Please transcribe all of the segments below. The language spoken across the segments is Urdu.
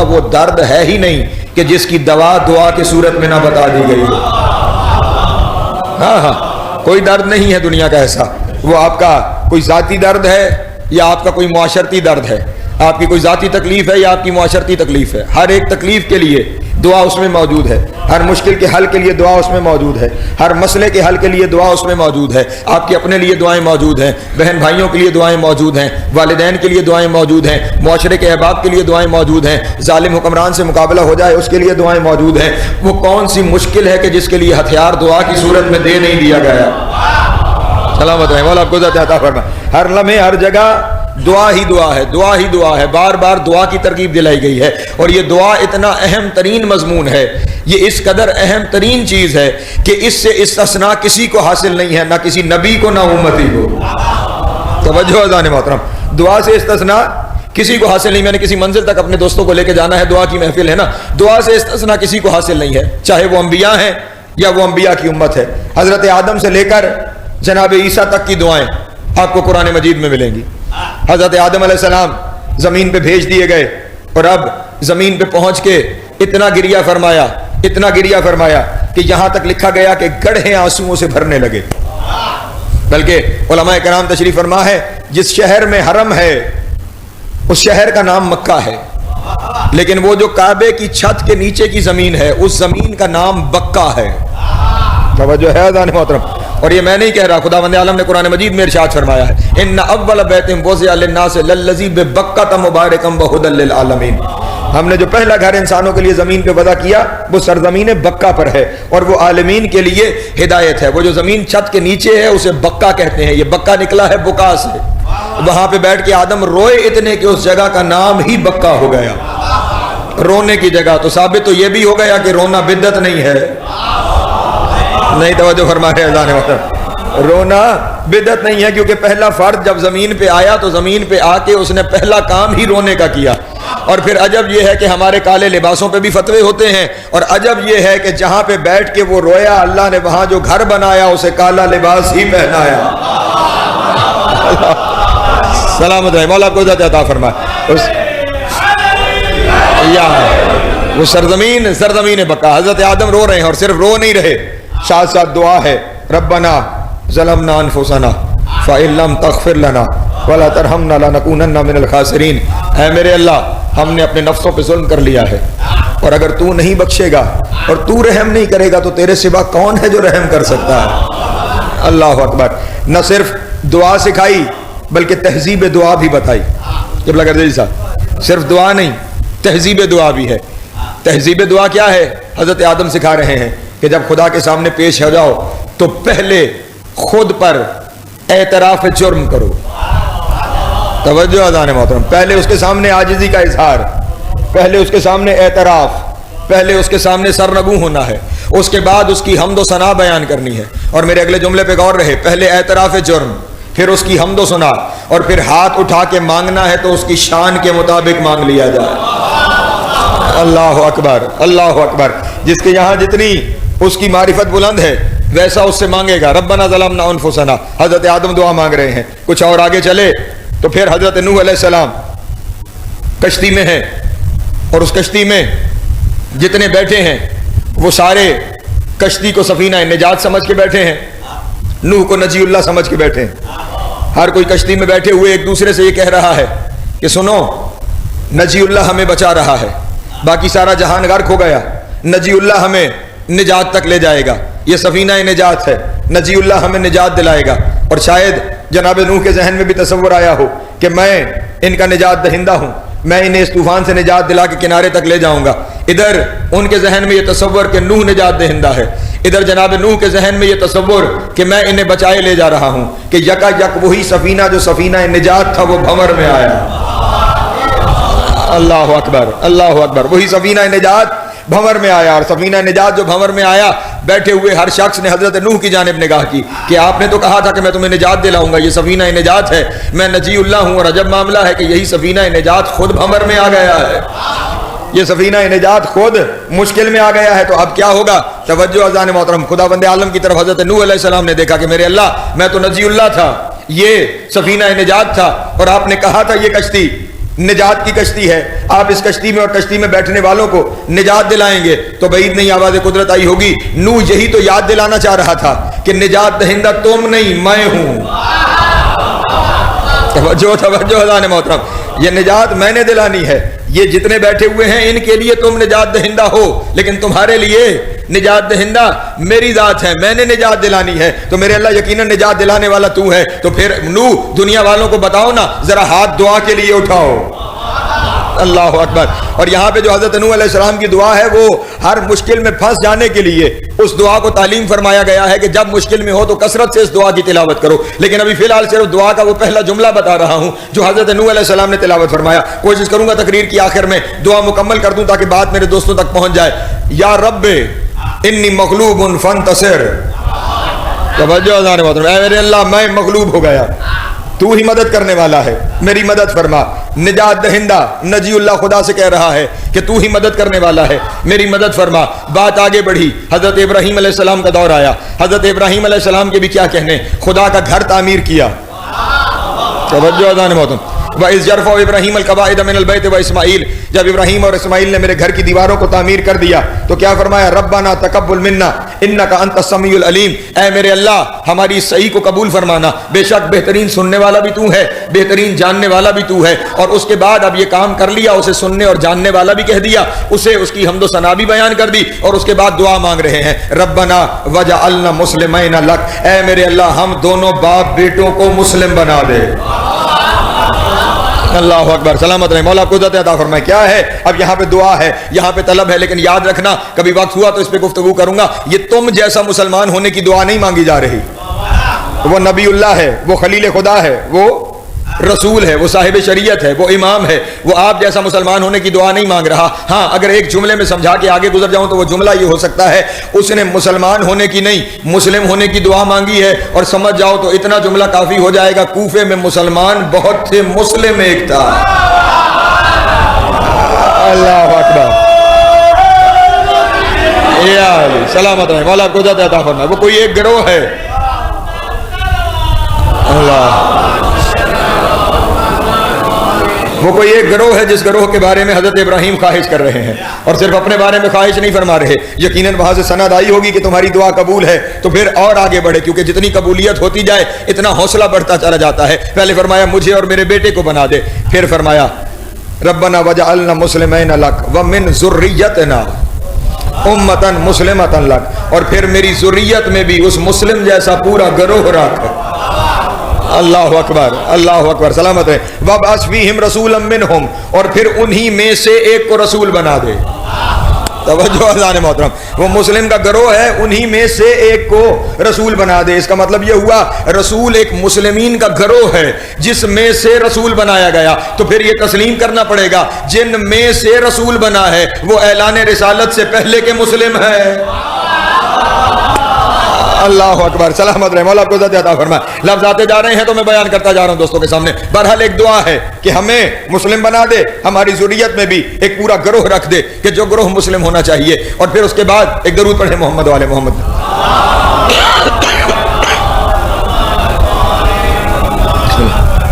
وہ درد ہے ہی نہیں کہ جس کی دوا دعا کی صورت میں نہ بتا دی گئی ہو۔ ہاں کوئی درد نہیں ہے دنیا کا ایسا، وہ آپ کا کوئی ذاتی درد ہے یا آپ کا کوئی معاشرتی درد ہے، آپ کی کوئی ذاتی تکلیف ہے یا آپ کی معاشرتی تکلیف ہے، ہر ایک تکلیف کے لیے دعا اس میں موجود ہے، ہر مشکل کے حل کے لیے دعا اس میں موجود ہے، ہر مسئلے کے حل کے لیے دعا اس میں موجود ہے، آپ کے اپنے لیے دعائیں موجود ہیں، بہن بھائیوں کے لیے دعائیں موجود ہیں، والدین کے لیے دعائیں موجود ہیں، معاشرے کے احباب کے لیے دعائیں موجود ہیں، ظالم حکمران سے مقابلہ ہو جائے اس کے لیے دعائیں موجود ہیں۔ وہ کون سی مشکل ہے کہ جس کے لیے ہتھیار دعا کی صورت میں دے نہیں دیا گیا؟ سلامت رہے مولا، آپ کو عطا فرمائے۔ ہر لمحے ہر جگہ دعا ہی دعا ہے، دعا ہی دعا ہے، بار بار دعا کی ترغیب دلائی گئی ہے، اور یہ دعا اتنا اہم ترین مضمون ہے، یہ اس قدر اہم ترین چیز ہے کہ اس سے استثناء کسی کو حاصل نہیں ہے، نہ کسی نبی کو نہ امتی کو۔ توجہ اذان محترم، دعا سے استثناء کسی کو حاصل نہیں۔ میں نے کسی منزل تک اپنے دوستوں کو لے کے جانا ہے، دعا کی محفل ہے نا، دعا سے استثناء کسی کو حاصل نہیں ہے، چاہے وہ انبیاء ہیں یا وہ انبیاء کی امت ہے۔ حضرت آدم سے لے کر جناب عیسیٰ تک کی دعائیں آپ کو قرآن مجید میں ملیں گی۔ حضرت آدم علیہ السلام زمین پہ بھیج دیے گئے، اور اب زمین پہ پہنچ کے اتنا گریہ فرمایا کہ یہاں تک لکھا گیا کہ گڑھیں آنسوؤں سے بھرنے لگے۔ بلکہ علماء کرام تشریف فرما ہے، جس شہر میں حرم ہے اس شہر کا نام مکہ ہے، لیکن وہ جو کعبے کی چھت کے نیچے کی زمین ہے اس زمین کا نام بکہ ہے۔ توجہ ہے اذان محترم، اور یہ میں نہیں کہہ رہا، خداوند عالم نے قرآن مجید میں ارشاد فرمایا ہے، ان اول بیت وضع للناس للذی ببکۃ مبارکا وہدی للعالمین۔ ہم نے جو پہلا گھر انسانوں کے لیے زمین پہ وضع کیا وہ سرزمین بکہ پر ہے، اور وہ عالمین کے لیے ہدایت ہے۔ وہ جو زمین چھت کے نیچے ہے اسے بکہ کہتے ہیں، یہ بکہ نکلا ہے بکا سے۔ وہاں پہ بیٹھ کے آدم روئے اتنے کہ اس جگہ کا نام ہی بکہ ہو گیا، رونے کی جگہ۔ تو ثابت تو یہ بھی ہو گیا کہ رونا بدعت نہیں ہے، نہیں توجہ فرمائے اذان محترم، رونا بدعت نہیں ہے، کیونکہ پہلا فرد جب زمین پہ آیا تو زمین پہ آ کے اس نے پہلا کام ہی رونے کا کیا۔ اور پھر عجب یہ ہے کہ ہمارے کالے لباسوں پہ بھی فتوے ہوتے ہیں، اور عجب یہ ہے کہ جہاں پہ بیٹھ کے وہ رویا اللہ نے وہاں جو گھر بنایا اسے کالا لباس ہی پہنایا۔ سلامت رہے مولا، کو عطا فرمائے۔ وہ سرزمین بکا، حضرت آدم رو رہے ہیں، اور صرف رو نہیں رہے، ساتھ ساتھ دعا ہے، ربنا ظلمنا انفسنا فإن لم تغفر لنا ولا ترحمنا لنکونن من الخاسرین۔ اے میرے اللہ، ہم نے اپنے نفسوں پہ ظلم کر لیا ہے، اور اگر تو نہیں بخشے گا اور تو رحم نہیں کرے گا تو تیرے سوا کون ہے جو رحم کر سکتا ہے؟ اللہ اکبر۔ نہ صرف دعا سکھائی بلکہ تہذیب دعا بھی بتائی۔ جب لگا جی صاحب، صرف دعا نہیں، تہذیب دعا بھی ہے۔ تہذیب دعا کیا ہے؟ حضرت آدم سکھا رہے ہیں کہ جب خدا کے سامنے پیش ہو جاؤ تو پہلے خود پر اعتراف جرم کرو۔ توجہ اذان محترم، پہلے اس کے سامنے عاجزی کا اظہار، پہلے اس کے سامنے اعتراف، پہلے اس کے سامنے سرنگوں ہونا ہے، اس کے بعد اس کی حمد و ثنا بیان کرنی ہے۔ اور میرے اگلے جملے پہ غور رہے، پہلے اعتراف جرم، پھر اس کی حمد و ثنا، اور پھر ہاتھ اٹھا کے مانگنا ہے تو اس کی شان کے مطابق مانگ لیا جائے۔ اللہ اکبر، اللہ اکبر۔ جس کے یہاں جتنی اس کی معرفت بلند ہے ویسا اس سے مانگے گا۔ ربنا ظلمنا انفسنا، حضرت آدم دعا مانگ رہے ہیں۔ کچھ اور آگے چلے تو پھر حضرت نوح علیہ السلام کشتی میں ہیں، اور اس کشتی میں جتنے بیٹھے ہیں وہ سارے کشتی کو سفینہ نجات سمجھ کے بیٹھے ہیں، نوح کو نجی اللہ سمجھ کے بیٹھے ہیں۔ ہر کوئی کشتی میں بیٹھے ہوئے ایک دوسرے سے یہ کہہ رہا ہے کہ سنو، نجی اللہ ہمیں بچا رہا ہے، باقی سارا جہان غرق ہو گیا، نجی اللہ ہمیں نجات تک لے جائے گا، یہ سفینہ نجات ہے، نجی اللہ ہمیں نجات دلائے گا۔ اور شاید جناب نوح کے ذہن میں بھی تصور آیا ہو کہ میں ان کا نجات دہندہ ہوں، میں انہیں اس طوفان سے نجات دلا کے کنارے تک لے جاؤں گا۔ ادھر ان کے ذہن میں یہ تصور کہ نوح نجات دہندہ ہے، ادھر جناب نوح کے ذہن میں یہ تصور کہ میں انہیں بچائے لے جا رہا ہوں، کہ یکا یک وہی سفینہ جو سفینہ نجات تھا وہ بھنور میں آیا۔ اللہ اکبر، اللہ اکبر۔ وہی سفینہ نجات بھنور میں آیا، اور سفینہ نجات جو بھنور میں آیا، بیٹھے ہوئے ہر شخص نے حضرت نوح کی جانب نگاہ کی کہ آپ نے تو کہا تھا کہ میں تمہیں نجات دلاؤں گا، یہ سفینہ نجات ہے، میں نجی اللہ ہوں، اور عجب معاملہ ہے کہ یہی سفینہ نجات خود بھنور میں آ گیا ہے، یہ سفینہ نجات خود مشکل میں آ گیا ہے۔ تو اب کیا ہوگا؟ توجہ اذان محترم، خداوند عالم کی طرف حضرت نوح علیہ السلام نے دیکھا کہ میرے اللہ، میں تو نجی اللہ تھا، یہ سفینہ نجات تھا، اور آپ نے کہا تھا یہ کشتی نجات کی کشتی ہے، آپ اس کشتی میں اور کشتی میں بیٹھنے والوں کو نجات دلائیں گے تو بعید نہیں آواز قدرت آئی ہوگی۔ نوح یہی تو یاد دلانا چاہ رہا تھا کہ نجات دہندہ تم نہیں میں ہوں۔ توجہ حضرات محترم، یہ نجات میں نے دلانی ہے، یہ جتنے بیٹھے ہوئے ہیں ان کے لیے تم نجات دہندہ ہو، لیکن تمہارے لیے نجات دہندہ میری ذات ہے، میں نے نجات دلانی ہے۔ تو میرے اللہ یقیناً نجات دلانے والا تو ہے۔ تو پھر نوح دنیا والوں کو بتاؤ نا، ذرا ہاتھ دعا کے لیے اٹھاؤ۔ اللہ اکبر۔ اور یہاں پہ جو حضرت نوح علیہ السلام کی دعا ہے وہ ہر مشکل میں پھنس جانے کے لیے اس دعا کو تعلیم فرمایا گیا ہے کہ جب مشکل میں ہو تو کثرت سے اس دعا کی تلاوت کرو۔ لیکن ابھی فی الحال صرف دعا کا وہ پہلا جملہ بتا رہا ہوں جو حضرت نوح علیہ السلام نے تلاوت فرمایا۔ کوشش کروں گا تقریر کی آخر میں دعا مکمل کر دوں تاکہ بات میرے دوستوں تک پہنچ جائے۔ یا رب انی مغلوب فانتصر۔ توجہ حضرات محترم، اے میرے اللہ میں مغلوب ہو گیا، تو ہی مدد کرنے والا ہے، میری مدد فرما۔ نجات دہندہ نجی اللہ خدا سے کہہ رہا ہے کہ تو ہی مدد کرنے والا ہے، میری مدد فرما۔ بات آگے بڑھی، حضرت ابراہیم علیہ السلام کا دور آیا۔ حضرت ابراہیم علیہ السلام کے بھی کیا کہنے، خدا کا گھر تعمیر کیا۔ توجہ حضرات محترم، وَإِذْ يَرْفَعُ إِبْرَاهِيمُ الْقَوَاعِدَ مِنَ الْبَيْتِ وَإِسْمَاعِيلُ، جب ابراہیم اور اسماعیل نے میرے گھر کی دیواروں کو تعمیر کر دیا تو کیا فرمایا، ربنا تقبل منا انک انت السمیع العلیم، اے میرے اللہ ہماری اس صحیح کو قبول فرمانا، بے شک بہترین سننے والا بھی تو ہے، بہترین جاننے والا بھی تو ہے۔ اور اس کے بعد اب یہ کام کر لیا، اسے سننے اور جاننے والا بھی کہہ دیا، اسے اس کی حمد و ثنا بھی بیان کر دی، اور اس کے بعد دعا مانگ رہے ہیں، ربنا وجعلنا مسلمین لک، اے میرے اللہ ہم دونوں باپ بیٹوں کو مسلم بنا دے۔ اللہ اکبر، سلامت رہے، مولا قدرت عطا فرمائے۔ کیا ہے اب یہاں پہ دعا ہے، یہاں پہ طلب ہے، لیکن یاد رکھنا کبھی وقت ہوا تو اس پہ گفتگو کروں گا، یہ تم جیسا مسلمان ہونے کی دعا نہیں مانگی جا رہی۔ وہ نبی اللہ ہے، وہ خلیل خدا ہے، وہ رسول ہے، وہ صاحب شریعت ہے، وہ امام ہے، وہ آپ جیسا مسلمان ہونے کی دعا نہیں مانگ رہا۔ ہاں اگر ایک جملے میں سمجھا کے آگے گزر جاؤں تو وہ جملہ یہ ہو سکتا ہے اس نے مسلمان ہونے کی نہیں مسلم ہونے کی دعا مانگی ہے، اور سمجھ جاؤ تو اتنا جملہ کافی ہو جائے گا، کوفے میں مسلمان بہت تھے، مسلم ایک تھا۔ اللہ اکبر، یا علی سلامت رہے، مولا قدرت عطا فرمائے۔ وہ کوئی ایک گروہ ہے، اللہ وہ کوئی ایک گروہ ہے جس گروہ کے بارے میں حضرت ابراہیم خواہش کر رہے ہیں، اور صرف اپنے بارے میں خواہش نہیں فرما رہے، یقیناً وہاں سے سند آئی ہوگی کہ تمہاری دعا قبول ہے، تو پھر اور آگے بڑھے، کیونکہ جتنی قبولیت ہوتی جائے اتنا حوصلہ بڑھتا چلا جاتا ہے۔ پہلے فرمایا مجھے اور میرے بیٹے کو بنا دے، پھر فرمایا ربنا وجعلنا مسلمین لک ومن ذریتنا امتا مسلمتا لک، اور پھر میری ذریت میں بھی اس مسلم جیسا پورا گروہ رکھ۔ اللہ اکبر، اللہ اکبر، سلامت ہے۔ وَبْعَثْ فِيهِمْ رَسُولًا مِّنْهُمْ، اور پھر انہی میں سے ایک کو رسول بنا دے۔ توجہ حضرات محترم، وہ مسلم کا گروہ ہے، انہی میں سے ایک کو رسول بنا دے۔ اس کا مطلب یہ ہوا رسول ایک مسلمین کا گروہ ہے جس میں سے رسول بنایا گیا، تو پھر یہ تسلیم کرنا پڑے گا جن میں سے رسول بنا ہے وہ اعلان رسالت سے پہلے کے مسلم ہے۔ اللہ اکبر، سلامت رہے، مولا قدرت عطا فرمائے۔ لفظ آتے جا رہے ہیں تو میں بیان کرتا جا رہا ہوں دوستوں کے سامنے۔ بہرحال ایک دعا ہے کہ ہمیں مسلم بنا دے، ہماری ذریت میں بھی ایک پورا گروہ رکھ دے کہ جو گروہ مسلم ہونا چاہیے، اور پھر اس کے بعد ایک درود پڑھیں محمد والے محمد۔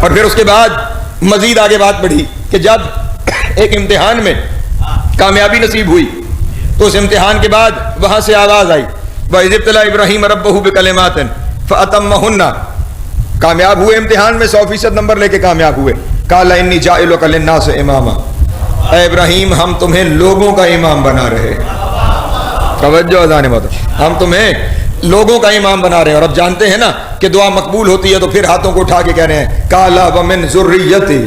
اور پھر اس کے بعد مزید آگے بات بڑھی کہ جب ایک امتحان میں کامیابی نصیب ہوئی تو اس امتحان کے بعد وہاں سے آواز آئی وَإِذِ ابْتَلَىٰ إِبْرَاهِيمَ رَبُّهُ بِكَلِمَاتٍ فَأَتَمَّهُنَّ، کامیاب ہوئے امتحان میں، 100% نمبر لے کے کامیاب ہوئے۔ قَالَ إِنِّي جَاعِلُكَ لِلنَّاسِ إِمَامًا، اے ابراہیم ہم تمہیں لوگوں کا امام بنا رہے ہیں۔ توجہ حضرات محترم، ہم تمہیں لوگوں کا امام بنا رہے ہیں، اور اب جانتے ہیں نا کہ دعا مقبول ہوتی ہے تو پھر ہاتھوں کو اٹھا کے کہہ رہے ہیں قَالَ وَمِن ذُرِّيَّتِي،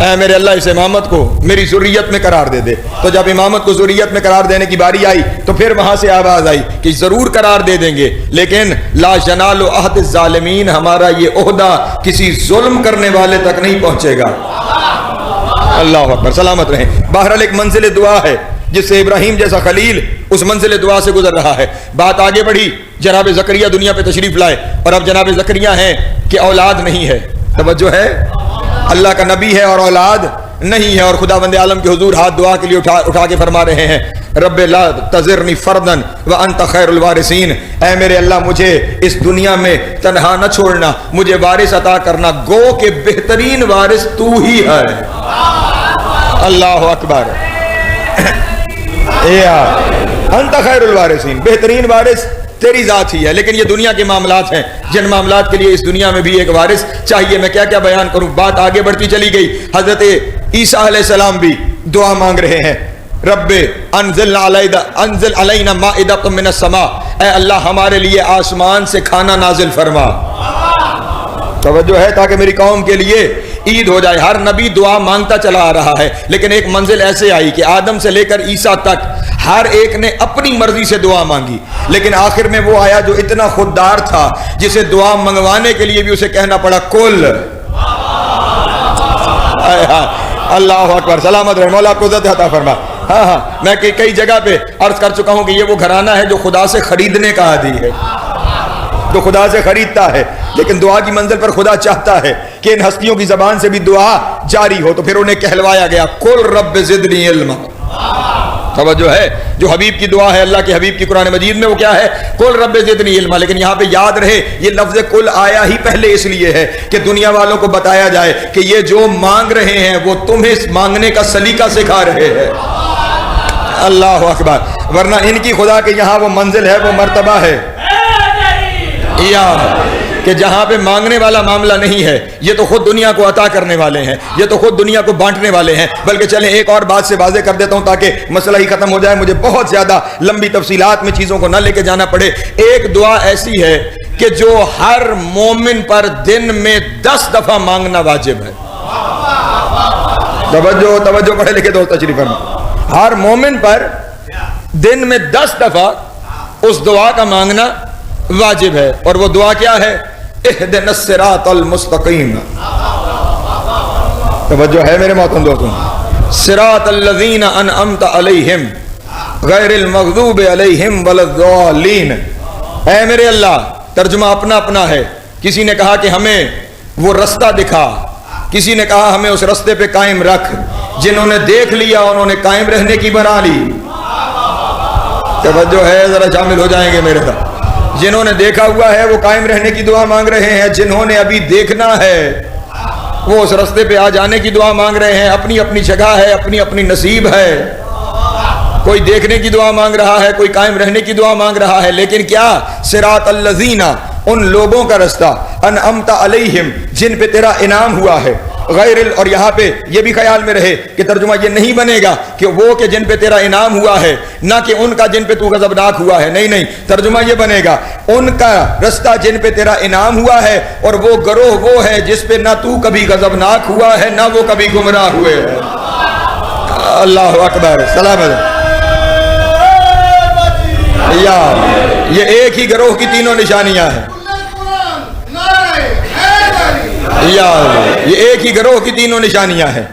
اے میرے اللہ اس امامت کو میری ذریت میں قرار دے دے۔ تو جب امامت کو ذریت میں قرار دینے کی باری آئی تو پھر وہاں سے آواز آئی کہ ضرور قرار دے دیں گے، لیکن لا ینال عہد الظالمین، ہمارا یہ عہدہ کسی ظلم کرنے والے تک نہیں پہنچے گا۔ اللہ اکبر، سلامت رہیں۔ بہرحال ایک منزل دعا ہے جس سے ابراہیم جیسا خلیل اس منزل دعا سے گزر رہا ہے۔ بات آگے بڑھی، جناب زکریا دنیا پہ تشریف لائے، اور اب جناب زکریا ہیں کہ اولاد نہیں ہے۔ توجہ ہے، اللہ کا نبی ہے اور اولاد نہیں ہے. اور خداوند عالم کے حضور ہاتھ دعا کے لیے اٹھا کے فرما رہے ہیں رب لا تذرنی فردن وانت خیر الوارثین. اے میرے اللہ مجھے اس دنیا میں تنہا نہ چھوڑنا, مجھے وارث عطا کرنا, گو کہ بہترین وارث تو ہی ہے. اللہ اکبر. انت خیر الوارثین, بہترین وارث تیری ذات ہی ہے. لیکن یہ دنیا کے معاملات ہیں جن معاملات کے لیے اس دنیا میں بھی ایک وارث چاہیے. میں کیا کیا بیان کروں, بات آگے بڑھتی چلی گئی. حضرت عیسیٰ علیہ السلام بھی دعا مانگ رہے ہیں رب انزل علینا مائدۃ من السماء, اے اللہ ہمارے لیے آسمان سے کھانا نازل فرما. توجہ ہے, تاکہ میری قوم کے لیے عید ہو جائے. ہر نبی دعا مانگتا چلا آ رہا ہے, لیکن ایک منزل ایسے آئی کہ آدم سے لے کر عیسیٰ تک ہر ایک نے اپنی مرضی سے دعا مانگی, لیکن آخر میں وہ آیا جو اتنا خوددار تھا جسے دعا منگوانے کے لیے بھی اسے کہنا پڑا کل. اللہ اکبر, سلامت رہے, مولا آپ کو عزت عطا فرما. ہاں میں کئی جگہ پہ عرض کر چکا ہوں کہ یہ وہ گھرانہ ہے جو خدا سے خریدنے کا عادی ہے, جو خدا سے خریدتا ہے. لیکن دعا کی منزل پر خدا چاہتا ہے کہ ان ہستیوں کی زبان سے بھی دعا جاری ہو, تو پھر انہیں کہلوایا گیا قل رب زدنی علما. توجہ ہے, جو حبیب کی دعا ہے اللہ کے حبیب کی قرآن مجید میں وہ کیا ہے, قل رب زدنی علما. لیکن یہاں پہ یاد رہے یہ لفظ قل آیا ہی پہلے اس لیے ہے کہ دنیا والوں کو بتایا جائے کہ یہ جو مانگ رہے ہیں وہ تمہیں مانگنے کا سلیقہ سکھا رہے ہیں. اللہ اکبر. ورنہ ان کی خدا کے یہاں وہ منزل ہے, وہ مرتبہ ہے کہ جہاں پہ مانگنے والا معاملہ نہیں ہے. یہ تو خود دنیا کو عطا کرنے والے ہیں, یہ تو خود دنیا کو بانٹنے والے ہیں. بلکہ چلیں ایک اور بات سے واضح کر دیتا ہوں تاکہ مسئلہ ہی ختم ہو جائے, مجھے بہت زیادہ لمبی تفصیلات میں چیزوں کو نہ لے کے جانا پڑے. ایک دعا ایسی ہے کہ جو ہر مومن پر دن میں 10 دفعہ مانگنا واجب ہے. توجہ پڑھے لکھے دوست تشریف فرما. ہر مومن پر دن میں 10 دفعہ اس دعا کا مانگنا واجب ہے. اور وہ دعا کیا ہے, اہدنا الصراط المستقیم. توجہ ہے میرے محترم دوستوں, صراط الذین انعمت علیہم غیر المغضوب علیہم ولا الضالین. اے میرے اللہ, ترجمہ اپنا اپنا ہے. کسی نے کہا کہ ہمیں وہ رستہ دکھا, کسی نے کہا ہمیں اس رستے پہ قائم رکھ. جنہوں نے دیکھ لیا انہوں نے قائم رہنے کی بنا لی. توجہ ہے, ذرا شامل ہو جائیں گے میرے ساتھ. جنہوں نے دیکھا ہوا ہے وہ قائم رہنے کی دعا مانگ رہے ہیں, جنہوں نے ابھی دیکھنا ہے وہ اس رستے پہ آ جانے کی دعا مانگ رہے ہیں. اپنی اپنی جگہ ہے, اپنی اپنی نصیب ہے. کوئی دیکھنے کی دعا مانگ رہا ہے, کوئی قائم رہنے کی دعا مانگ رہا ہے. لیکن کیا, صراط الذین, ان لوگوں کا رستہ, انعمت علیہم, جن پہ تیرا انعام ہوا ہے, غیر اور یہاں پہ یہ بھی خیال میں رہے کہ ترجمہ یہ نہیں بنے گا کہ وہ کہ جن پہ تیرا انعام ہوا ہے, نہ کہ ان کا جن پہ تو غضبناک ہوا ہے. نہیں, ترجمہ یہ بنے گا ان کا رستہ جن پہ تیرا انعام ہوا ہے, اور وہ گروہ وہ ہے جس پہ نہ تو کبھی غضبناک ہوا ہے نہ وہ کبھی گمراہ ہوئے ہیں. اللہ اکبر, سلام علیکم. یہ ایک ہی گروہ کی تینوں نشانیاں ہیں. یہ ایک ہی گروہ کی تینوں نشانیاں ہیں.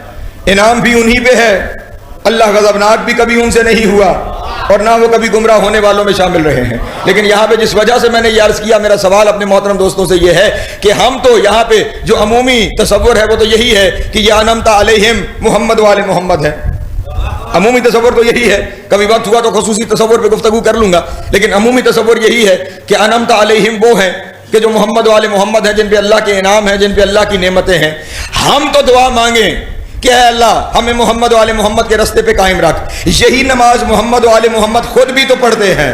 انعام بھی انہی پہ ہے, اللہ غضبناک بھی کبھی ان سے نہیں ہوا, اور نہ وہ کبھی گمراہ ہونے والوں میں شامل رہے ہیں. لیکن یہاں پہ جس وجہ سے میں نے یہ عرض کیا, میرا سوال اپنے محترم دوستوں سے یہ ہے کہ ہم تو یہاں پہ جو عمومی تصور ہے وہ تو یہی ہے کہ یہ انعمت علیہم محمد والے محمد ہے. عمومی تصور تو یہی ہے, کبھی وقت ہوا تو خصوصی تصور پہ گفتگو کر لوں گا, لیکن عمومی تصور یہی ہے کہ انعمت علیہم وہ ہیں کہ جو محمد والے محمد ہیں, جن پہ اللہ کے انعام ہیں, جن پہ اللہ کی نعمتیں ہیں. ہم تو دعا مانگیں کہ اے اللہ ہمیں محمد والے محمد کے رستے پہ قائم رکھ. یہی نماز محمد والے محمد خود بھی تو پڑھتے ہیں.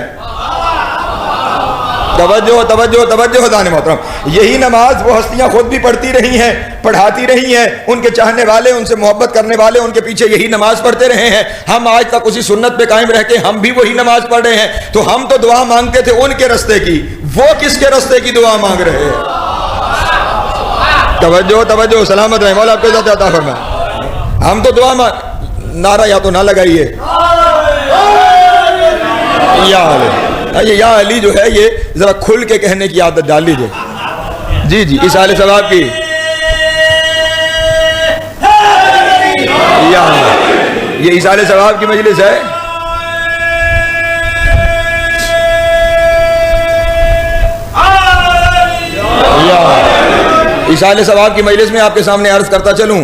توجہ دانے محترم, یہی نماز وہ ہستیاں خود بھی پڑھتی رہی ہیں, پڑھاتی رہی ہیں. ان کے چاہنے والے, ان سے محبت کرنے والے ان کے پیچھے یہی نماز پڑھتے رہے ہیں. ہم آج تک اسی سنت پہ قائم رہ کے ہم بھی وہی نماز پڑھ رہے ہیں. تو ہم تو دعا مانگتے تھے ان کے رستے کی, وہ کس کے رستے کی دعا مانگ رہے ہیں؟ توجہ, سلامت رہے, مولا آپ کو عزت عطا فرمائے. ہم تو دعا نعرہ یا تو نہ لگائیے, یا علی جو ہے یہ ذرا کھل کے کہنے کی عادت ڈال لیجیے. جی اصال ثواب کی, یہ اصال ثواب کی مجلس ہے. اصال ثواب کی مجلس میں آپ کے سامنے عرض کرتا چلوں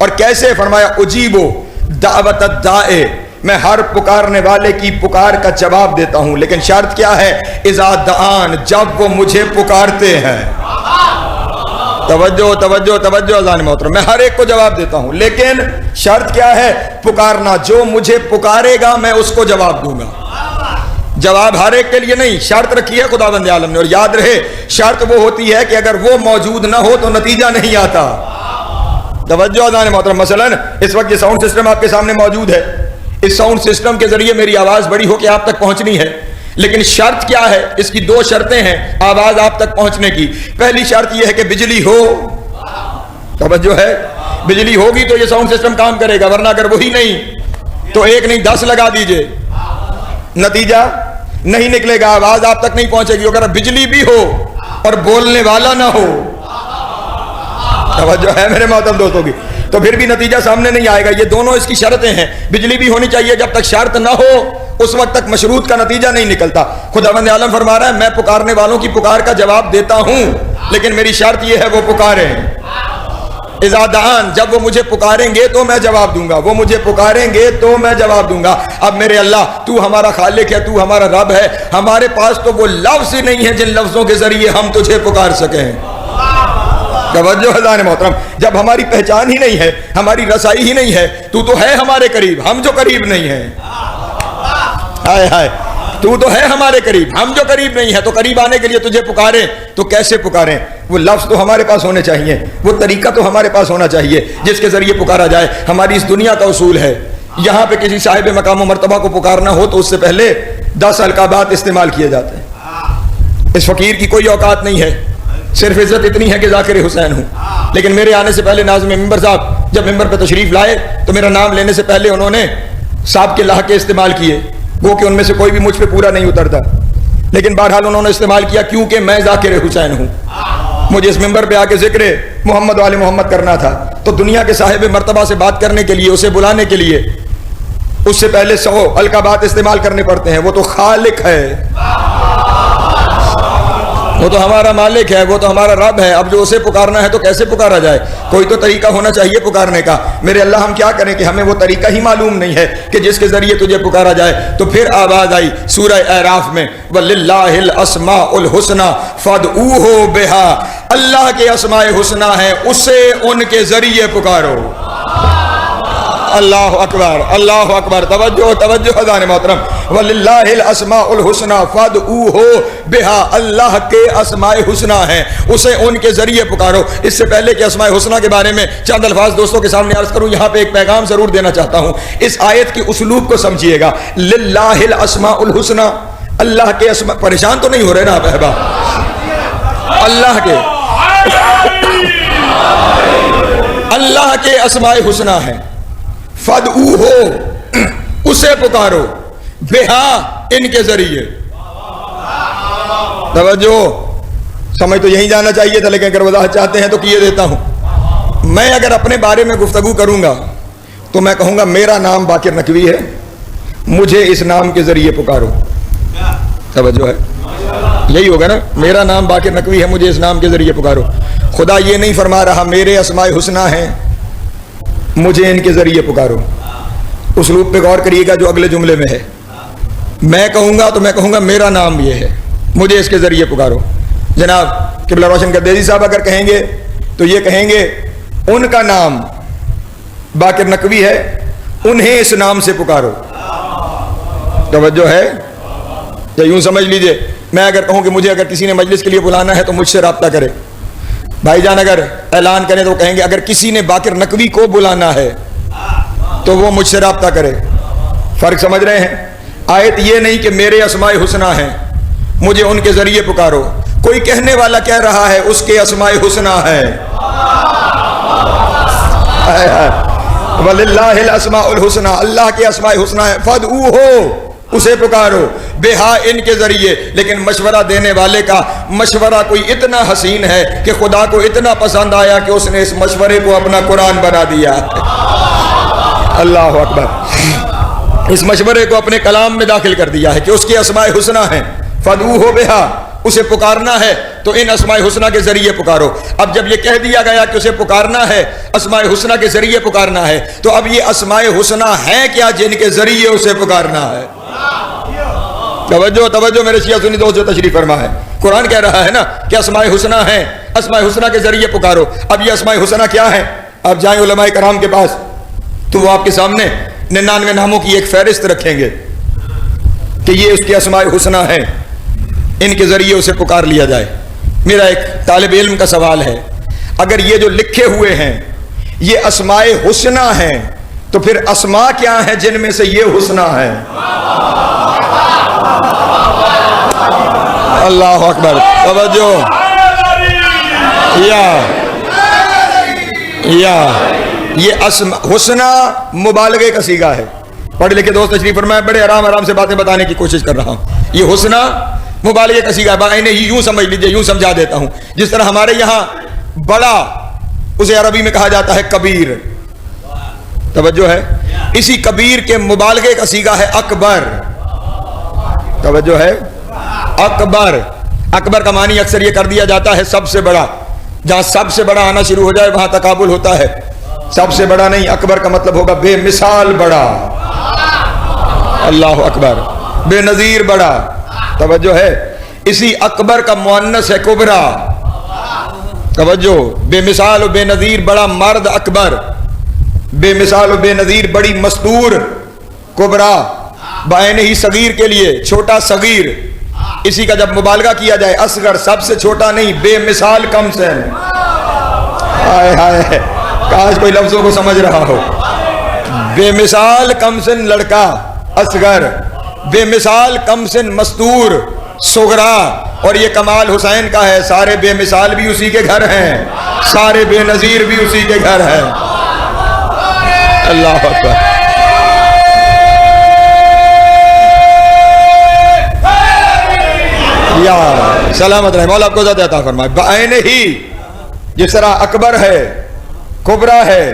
اور کیسے؟ فرمایا اجیبو دعوت الداء، میں ہر پکارنے والے کی پکار کا جواب دیتا ہوں، لیکن شرط کیا ہے؟ اذا دعان، جب وہ مجھے پکارتے ہیں۔ توجہ توجہ توجہ اذان محترم، میں ہر ایک کو جواب دیتا ہوں، لیکن شرط کیا ہے؟ پکارنا، جو مجھے پکارے گا میں اس کو جواب دوں گا۔ جواب ہر ایک کے لیے نہیں، شرط رکھی ہے خداوند عالم نے، اور یاد رہے شرط وہ ہوتی ہے کہ اگر وہ موجود نہ ہو تو نتیجہ نہیں آتا۔ توجہ اذان محترم، مثلا اس وقت یہ ساؤنڈ سسٹم آپ کے سامنے موجود ہے، اس ساؤنڈ سسٹم کے ذریعے میری آواز بڑی ہو کے آپ تک پہنچنی ہے، لیکن شرط کیا ہے؟ اس کی دو شرطیں ہیں آواز آپ تک پہنچنے کی۔ پہلی شرط یہ ہے کہ بجلی ہو، توجہ ہے، بجلی ہوگی تو یہ ساؤنڈ سسٹم کام کرے گا، ورنہ اگر وہی نہیں تو 1 نہیں 10 لگا دیجئے، نتیجہ نہیں نکلے گا، آواز آپ تک نہیں پہنچے گی۔ اگر بجلی بھی ہو اور بولنے والا نہ ہو، توجہ ہے میرے محترم دوستوں کی، تو پھر بھی نتیجہ سامنے نہیں آئے گا۔ یہ دونوں اس کی شرطیں ہیں، بجلی بھی ہونی چاہیے، جب تک شرط نہ ہو اس وقت تک مشروط کا نتیجہ نہیں نکلتا۔ خداوند عالم فرما رہا ہے میں پکارنے والوں کی پکار کا جواب دیتا ہوں، لیکن میری شرط یہ ہے وہ پکاریں۔ اذا دعان، جب وہ مجھے پکاریں گے تو میں جواب دوں گا، وہ مجھے پکاریں گے تو میں جواب دوں گا۔ اب میرے اللہ تو ہمارا خالق ہے، تو ہمارا رب ہے، ہمارے پاس تو وہ لفظ ہی نہیں ہے جن لفظوں کے ذریعے ہم تجھے پکار سکیں۔ توجہ اذان محترم، جب ہماری پہچان ہی نہیں ہے، ہماری رسائی ہی نہیں ہے، تو ہے ہمارے قریب، ہم جو قریب نہیں ہیں، ہائے ہائے، تو ہے ہمارے قریب، ہم جو قریب نہیں ہے، تو قریب آنے کے لیے تجھے پکاریں تو کیسے پکاریں؟ وہ لفظ تو ہمارے پاس ہونے چاہیے، وہ طریقہ تو ہمارے پاس ہونا چاہیے جس کے ذریعے پکارا جائے۔ ہماری اس دنیا کا اصول ہے، یہاں پہ کسی صاحب مقام و مرتبہ کو پکارنا ہو تو اس سے پہلے 10 القابات استعمال کیے جاتے ہیں۔ اس فقیر کی کوئی اوقات نہیں ہے، صرف عزت اتنی ہے کہ ذاکر حسین ہوں، لیکن میرے آنے سے پہلے ناظم ممبر صاحب جب ممبر پہ تشریف لائے تو میرا نام لینے سے پہلے انہوں نے صاحب کے لہجے استعمال کیے، وہ کہ ان میں سے کوئی بھی مجھ پہ پورا نہیں اترتا، لیکن بہرحال انہوں نے استعمال کیا کیونکہ میں ذاکر حسین ہوں۔ مجھے اس ممبر پہ آ کے ذکر محمد و آل محمد کرنا تھا، تو دنیا کے صاحب مرتبہ سے بات کرنے کے لیے، اسے بلانے کے لیے اس سے پہلے 100 القابات استعمال کرنے پڑتے ہیں۔ وہ تو خالق ہے، وہ تو ہمارا مالک ہے، وہ تو ہمارا رب ہے، اب جو اسے پکارنا ہے تو کیسے پکارا جائے؟ کوئی تو طریقہ ہونا چاہیے پکارنے کا۔ میرے اللہ ہم کیا کریں کہ ہمیں وہ طریقہ ہی معلوم نہیں ہے کہ جس کے ذریعے تجھے پکارا جائے۔ تو پھر آواز آئی سورہ اعراف میں، وَلِلَّهِ الْأَسْمَاءُ الْحُسْنَى فَادْعُوهُ بِهَا، اللہ کے اسماء حسنی ہیں، اسے ان کے ذریعے پکارو۔ اللہ اکبر اللہ اکبر، توجہ توجہ اذان محترم، وَلِلَّهِ الْأَسْمَاءُ الْحُسْنَى فَادْعُوهُ بِهَا، اللہ کے اسماء حسنی ہیں، اسے ان کے ذریعے پکارو۔ اس سے پہلے کہ اسماء حسنی کے بارے میں چند الفاظ دوستوں کے سامنے عرض کروں، یہاں پہ ایک پیغام ضرور دینا چاہتا ہوں، اس آیت کی اسلوب کو سمجھیے گا۔ لِلَّهِ الْأَسْمَاءُ الْحُسْنَى، اللہ کے اسماء، پریشان تو نہیں ہو رہے نا آپ احباب؟ اللہ کے اسماء حسنی ہیں، فَادْعُوهُ، اسے پکارو، بہا، ان کے ذریعے۔ توجہ، سمجھ تو یہی جانا چاہیے تھا، لیکن اگر وضاحت چاہتے ہیں تو کیے دیتا ہوں۔ میں اگر اپنے بارے میں گفتگو کروں گا تو میں کہوں گا میرا نام باقر نقوی ہے، مجھے اس نام کے ذریعے پکارو۔ توجہ ہے، یہی ہوگا نا، میرا نام باقر نقوی ہے، مجھے اس نام کے ذریعے پکارو۔ خدا یہ نہیں فرما رہا میرے اسماء حسنی ہیں، مجھے ان کے ذریعے پکارو۔ اسلوب پہ غور کریے گا جو اگلے جملے میں ہے، میں کہوں گا تو میں کہوں گا میرا نام یہ ہے، مجھے اس کے ذریعے پکارو۔ جناب قبلہ روشن قدیسی صاحب اگر کہیں گے تو یہ کہیں گے ان کا نام باقر نقوی ہے، انہیں اس نام سے پکارو۔ توجہ ہے، یا یوں سمجھ لیجئے میں اگر کہوں کہ مجھے اگر کسی نے مجلس کے لیے بلانا ہے تو مجھ سے رابطہ کرے، بھائی جان اگر اعلان کریں تو کہیں گے اگر کسی نے باقر نقوی کو بلانا ہے تو وہ مجھ سے رابطہ کرے۔ فرق سمجھ رہے ہیں؟ آیت یہ نہیں کہ میرے اسماء حسنی ہیں، مجھے ان کے ذریعے پکارو۔ کوئی کہنے والا کہہ رہا ہے اس کے اسماء حسنی ہیں، وَلِلَّهِ الْأَسْمَاءُ الْحُسْنَى، اللہ کے اسماء حسنی ہیں، فَادْعُوهُ، اسے پکارو، بہا، ان کے ذریعے۔ لیکن مشورہ دینے والے کا مشورہ کوئی اتنا حسین ہے کہ خدا کو اتنا پسند آیا کہ اس نے اس مشورے کو اپنا قرآن بنا دیا۔ اللہ اکبر، اس مشورے کو اپنے کلام میں داخل کر دیا ہے کہ اس کے اسماء حسنی ہیں، فَادْعُوهُ بِهَا، اسے پکارنا ہے تو ان اسماء حسنہ کے ذریعے پکارو. اب جب یہ کہہ دیا گیا کہ اسے پکارنا ہے، اسماء حسنہ کے ذریعے پکارنا ہے، تو اب یہ اسماء حسنہ ہیں کیا جن کے ذریعے اسے پکارنا ہے؟ توجہ توجہ میرے شیعہ سنی دوستو تشریف فرما ہے. قرآن کہہ رہا ہے نا کہ اسماء حسنہ ہیں، اسماء حسنہ کے ذریعے پکارو. اب یہ اسماء حسنہ کیا ہیں؟ آپ جائیں علماء کرام کے پاس تو وہ آپ کے سامنے 99 ناموں کی ایک فہرست رکھیں گے کہ یہ اس کے اسماء حسنہ ہیں، ان کے ذریعے اسے پکار لیا جائے. میرا ایک طالب علم کا سوال ہے، اگر یہ جو لکھے ہوئے ہیں یہ اسماء حسنہ ہیں تو پھر اسماء کیا ہیں جن میں سے یہ حسنہ ہے؟ اللہ اکبر. توجہ. یہ حسنہ مبالغے کا صیغہ ہے. پڑھ لکھے دوست تشریف فرمائے، بڑے آرام آرام سے باتیں بتانے کی کوشش کر رہا ہوں. یہ حسنہ مبالغے کا صیغہ ہے. انہیں یوں سمجھ لیجئے، یوں سمجھا دیتا ہوں. جس طرح ہمارے یہاں بڑا اسے عربی میں کہا جاتا ہے کبیر. توجہ ہے. اسی کبیر کے مبالغے کا صیغہ ہے اکبر. توجہ ہے. اکبر. اکبر کا معنی اکثر یہ کر دیا جاتا ہے سب سے بڑا. جہاں سب سے بڑا آنا شروع ہو جائے وہاں تقابل ہوتا ہے. سب سے بڑا نہیں، اکبر کا مطلب ہوگا بے مثال بڑا. اللہ اکبر. بے نظیر بڑا. توجہ ہے. اسی اکبر کا مؤنث ہے کبرا. توجہ. بے مثال و بے نظیر بڑا مرد اکبر، بے مثال و بے نظیر بڑی مستور کبرا. بعین ہی صغیر کے لیے چھوٹا صغیر. اسی کا جب مبالغہ کیا جائے اصغر سب سے چھوٹا نہیں، بے مثال کم سن. ہائے ہائے، کاش کوئی لفظوں کو سمجھ رہا ہو. بے مثال کم سن لڑکا اصغر، بے مثال کم سن مستور صغرا. اور یہ کمال حسین کا ہے، سارے بے مثال بھی اسی کے گھر ہیں، سارے بے نظیر بھی اسی کے گھر ہیں. اللہ اکبر. یا سلامت رہے، مولا آپ کو ذات عطا فرمائے. بعین ہی جس طرح اکبر ہے، کبرا ہے،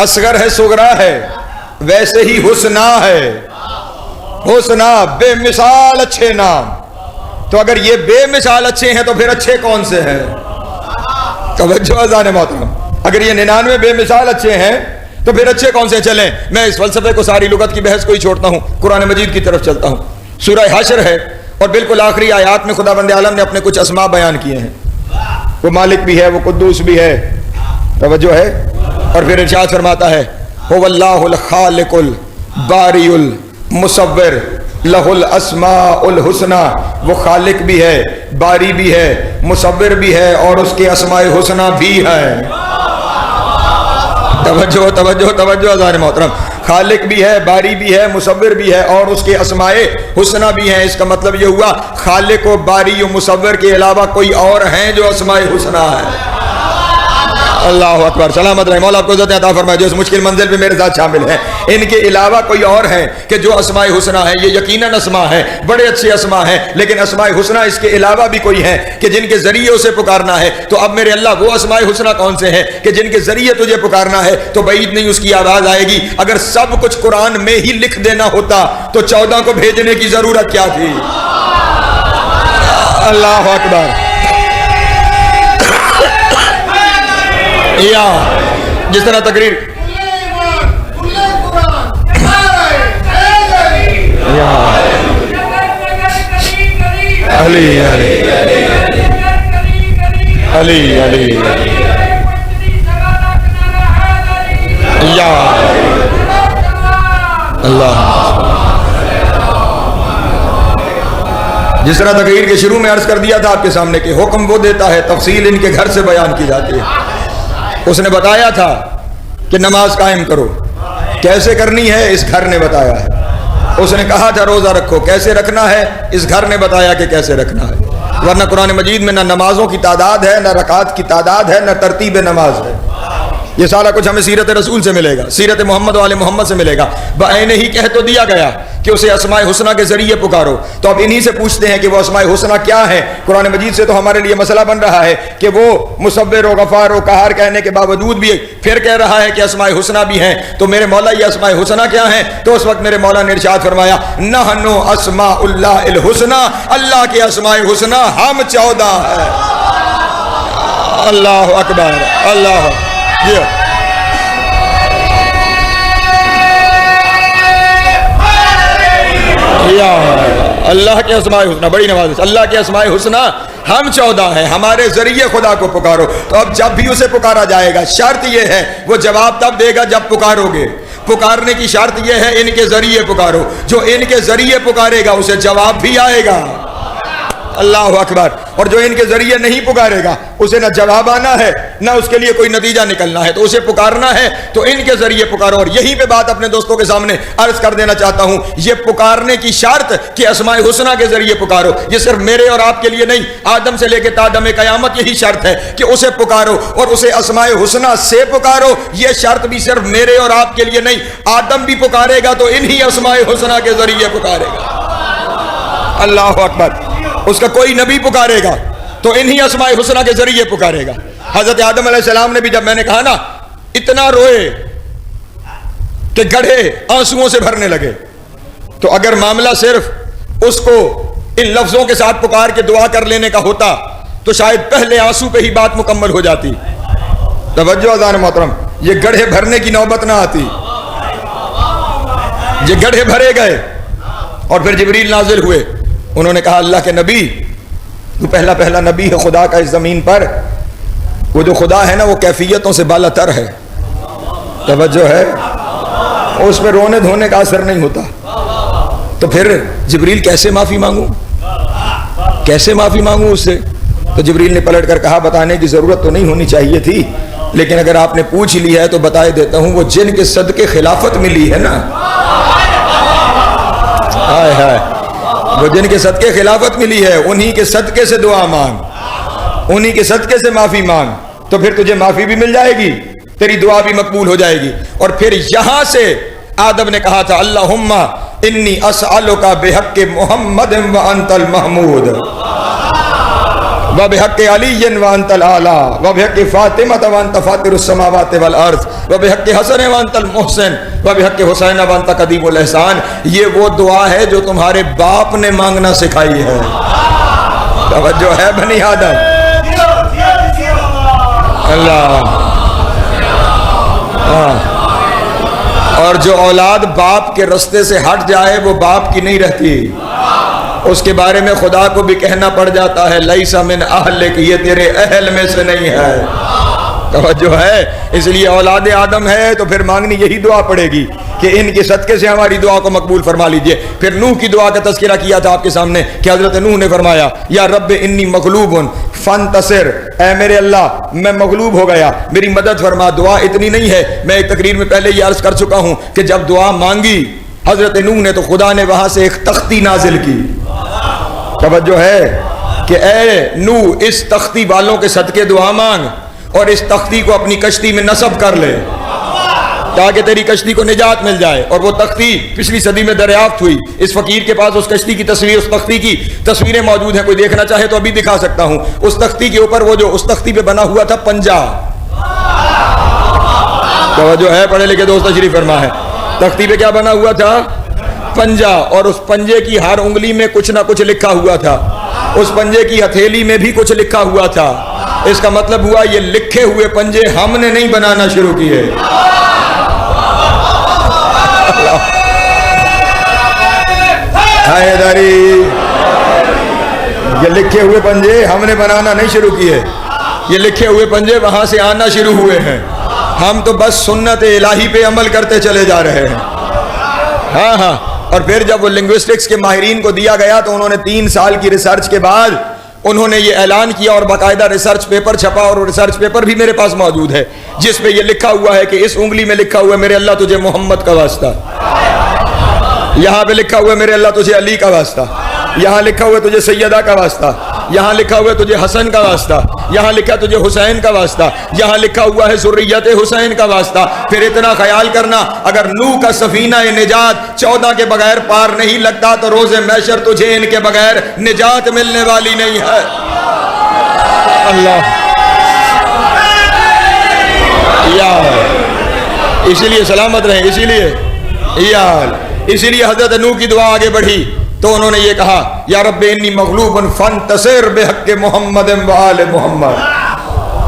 اصغر ہے، صغرا ہے، ویسے ہی حسنا ہے. حسنا بے مثال اچھے نام. تو اگر یہ بے مثال اچھے ہیں تو پھر اچھے کون سے ہیں؟ توجہ اذان محترم. اگر یہ 99 بے مثال اچھے ہیں تو پھر اچھے کون سے؟ چلیں میں اس فلسفے کو، ساری لغت کی بحث کو ہی چھوڑتا ہوں، قرآن مجید کی طرف چلتا ہوں. سورہ حشر ہے اور بالکل آخری آیات میں خداوند عالم نے اپنے کچھ اسماء بیان کیے ہیں. وہ مالک بھی ہے، وہ قدوس بھی ہے. توجہ ہے. اور پھر ارشاد فرماتا ہے هو اللہ الخالق الباری المصور لہ الاسماء الحسنى. وہ خالق بھی ہے، باری بھی ہے، مصور بھی ہے، اور اس کے اسماء حسنہ بھی ہے. توجہ توجہ توجہ اذان محترم. خالق بھی ہے، باری بھی ہے، مصور بھی ہے، اور اس کے اسماء حسنہ بھی ہیں. اس کا مطلب یہ ہوا خالق و باری و مصور کے علاوہ کوئی اور ہیں جو اسماء حسنہ ہے. اللہ اکبر. سلامت رہے، مولا آپ کو عزت عطا فرمائے جو اس مشکل منزل پہ میرے ساتھ شامل ہیں. ان کے علاوہ کوئی اور ہیں کہ جو اسماء حسنہ ہیں. یہ یقیناً اسماء ہیں، بڑے اچھے اسماء ہیں، لیکن اسماء حسنہ اس کے علاوہ بھی کوئی ہیں کہ جن کے ذریعے اسے پکارنا ہے. تو اب میرے اللہ وہ اسماء حسنہ کون سے ہیں کہ جن کے ذریعے تجھے پکارنا ہے؟ تو بعید نہیں اس کی آواز آئے گی. اگر سب کچھ قرآن میں ہی لکھ دینا ہوتا تو 14 کو بھیجنے کی ضرورت کیا تھی؟ اللہ اکبر. یا جس طرح تقریر علی علی علی علی یا اللہ. جس طرح تقریر کے شروع میں عرض کر دیا تھا آپ کے سامنے کہ حکم وہ دیتا ہے، تفصیل ان کے گھر سے بیان کی جاتی ہے. اس نے بتایا تھا کہ نماز قائم کرو، کیسے کرنی ہے اس گھر نے بتایا ہے. اس نے کہا تھا روزہ رکھو، کیسے رکھنا ہے اس گھر نے بتایا کہ کیسے رکھنا ہے. ورنہ قرآن مجید میں نہ نمازوں کی تعداد ہے، نہ رکعات کی تعداد ہے، نہ ترتیب نماز ہے. یہ سارا کچھ ہمیں سیرت رسول سے ملے گا، سیرت محمد والے محمد سے ملے گا۔ بعین ہی کہہ تو دیا گیا کہ اسے اسماء حسنہ کے ذریعے پکارو، تو اب انہی سے پوچھتے ہیں کہ وہ اسماء حسنہ کیا ہے۔ قرآن مجید سے تو ہمارے لیے مسئلہ بن رہا ہے کہ وہ مصور و غفار و قہار کہنے کے باوجود بھی پھر کہہ رہا ہے کہ اسماء حسنہ بھی ہیں، تو میرے مولا یہ اسماء حسنہ کیا ہیں؟ تو اس وقت میرے مولا نے ارشاد فرمایا نحن اسماء اللہ الحسنہ، اللہ کے اسماء حسنہ ہم 14 ہیں۔ اللہ اکبر، اللہ یا اللہ کے اسماء حسنہ، بڑی نواز، اللہ کے اسماء حسنہ ہم 14 ہیں، ہمارے ذریعے خدا کو پکارو۔ تو اب جب بھی اسے پکارا جائے گا شرط یہ ہے وہ جواب تب دے گا جب پکارو گے۔ پکارنے کی شرط یہ ہے ان کے ذریعے پکارو، جو ان کے ذریعے پکارے گا اسے جواب بھی آئے گا۔ اللہ اکبر۔ اور جو ان کے ذریعے نہیں پکارے گا اسے نہ جواب آنا ہے نہ اس کے لیے کوئی نتیجہ نکلنا ہے، تو اسے پکارنا ہے تو ان کے ذریعے پکارو۔ اور یہی پہ بات اپنے دوستوں کے سامنے عرض کر دینا چاہتا ہوں، یہ پکارنے کی شرط کہ اسماء حسنہ کے ذریعے پکارو، یہ صرف میرے اور آپ کے لیے نہیں، آدم سے لے کے تا دم قیامت یہی شرط ہے کہ اسے پکارو اور اسے اسماء حسنہ سے پکارو۔ یہ شرط بھی صرف میرے اور آپ کے لیے نہیں، آدم بھی پکارے گا تو انہی اسماء حسنہ کے ذریعے پکارے گا۔ اللہ اکبر۔ اس کا کوئی نبی پکارے گا تو انہی اسماء حسنہ کے ذریعے پکارے گا۔ حضرت آدم علیہ السلام نے بھی، جب میں نے کہا نا اتنا روئے کہ گڑھے آنسوؤں سے بھرنے لگے، تو اگر معاملہ صرف اس کو ان لفظوں کے ساتھ پکار کے دعا کر لینے کا ہوتا تو شاید پہلے آنسو پہ ہی بات مکمل ہو جاتی۔ توجہ اذان محترم، یہ گڑھے بھرنے کی نوبت نہ آتی۔ یہ گڑھے بھرے گئے اور پھر جبریل نازل ہوئے، انہوں نے کہا اللہ کے نبی تو پہلا نبی ہے خدا کا اس زمین پر، وہ جو خدا ہے نا وہ کیفیتوں سے بالا تر ہے۔ توجہ ہے، اس پہ رونے دھونے کا اثر نہیں ہوتا۔ تو پھر جبریل کیسے معافی مانگوں، کیسے معافی مانگوں اس سے؟ تو جبریل نے پلٹ کر کہا بتانے کی ضرورت تو نہیں ہونی چاہیے تھی، لیکن اگر آپ نے پوچھ لی ہے تو بتائے دیتا ہوں، وہ جن کے صدقے خلافت ملی ہے نا، ہائے ہائے، وہ جن کے صدقے خلافت ملی ہے انہی کے صدقے سے دعا مانگ، انہی کے صدقے سے معافی مانگ، تو پھر تجھے معافی بھی مل جائے گی، تیری دعا بھی مقبول ہو جائے گی۔ اور پھر یہاں سے آدم نے کہا تھا اللہم انی اسألک بحق محمد وانت المحمود وبحق علی وانت الاعلی وبحق فاطمہ وانت فاطر السماوات والارض وبحق حسن وانت المحسن وبحق حسین وانت قدیم الاحسان۔ یہ وہ دعا ہے جو تمہارے باپ نے مانگنا سکھائی ہے۔ توجہ ہے بنی آدم، اللہ۔ اور جو اولاد باپ کے رستے سے ہٹ جائے وہ باپ کی نہیں رہتی، اس کے بارے میں خدا کو بھی کہنا پڑ جاتا ہے لیس من اہلک، یہ تیرے اہل میں سے نہیں ہے۔ توجہ ہے، اس لیے اولاد آدم ہے تو پھر مانگنی یہی دعا پڑے گی کہ ان کے صدقے سے ہماری دعا کو مقبول فرما لیجئے۔ پھر نوح کی دعا کا تذکرہ کیا تھا آپ کے سامنے کہ حضرت نوح نے فرمایا یا رب انی مغلوب فانتصر، اے میرے اللہ میں مغلوب ہو گیا میری مدد فرما۔ دعا اتنی نہیں ہے، میں ایک تقریر میں پہلے یہ عرض کر چکا ہوں کہ جب دعا مانگی حضرت نوح نے تو خدا نے وہاں سے ایک تختی نازل کی۔ توجہ ہے کہ اے نوح اس تختی والوں کے صدقے دعا مانگ اور اس تختی کو اپنی کشتی میں نصب کر لے تاکہ تیری کشتی کو نجات مل جائے۔ اور وہ تختی پچھلی صدی میں دریافت ہوئی، اس فقیر کے پاس اس کشتی کی تصویر، اس تختی کی تصویریں موجود ہیں، کوئی دیکھنا چاہے تو ابھی دکھا سکتا ہوں۔ اس تختی کے اوپر وہ جو اس تختی پہ بنا ہوا تھا پنجہ، توجہ ہے پڑھے لکھے دوست تشریف فرما ہے، تختی پہ کیا بنا ہوا تھا؟ پنجہ، اور اس پنجے کی ہر انگلی میں کچھ نہ کچھ لکھا ہوا تھا، اس پنجے کی ہتھیلی میں بھی کچھ لکھا ہوا تھا۔ اس کا مطلب ہوا یہ لکھے ہوئے پنجے ہم نے نہیں بنانا شروع کیے۔ یہ لکھے ہوئے پنجے ہم نے بنانا نہیں شروع کیے، یہ لکھے ہوئے پنجے وہاں سے آنا شروع ہوئے ہیں، ہم تو بس سنت الہی پہ عمل کرتے چلے جا رہے ہیں۔ ہاں، اور پھر جب وہ لنگوسٹکس کے ماہرین کو دیا گیا تو انہوں نے 3 سال کی ریسرچ کے بعد انہوں نے یہ اعلان کیا اور باقاعدہ ریسرچ پیپر چھپا، اور ریسرچ پیپر بھی میرے پاس موجود ہے جس پہ یہ لکھا ہوا ہے کہ اس انگلی میں لکھا ہوا ہے میرے اللہ تجھے محمد کا واسطہ، یہاں پہ لکھا ہوا ہے میرے اللہ تجھے علی کا واسطہ، یہاں لکھا ہوا ہے تجھے سیدہ کا واسطہ، یہاں لکھا ہوا ہے تجھے حسن کا واسطہ، یہاں لکھا تجھے حسین کا واسطہ، یہاں لکھا ہوا ہے ذریت حسین کا واسطہ. پھر اتنا خیال کرنا اگر نوح کا سفینہ نجات 14 کے بغیر پار نہیں لگتا تو روز محشر تجھے ان کے بغیر نجات ملنے والی نہیں ہے. اللہ یا اسی لیے سلامت رہیں، اسی لیے حضرت نوح کی دعا آگے بڑھی تو انہوں نے یہ کہا یا رب انی مغلوب فانتصر بحق محمد و آل محمد.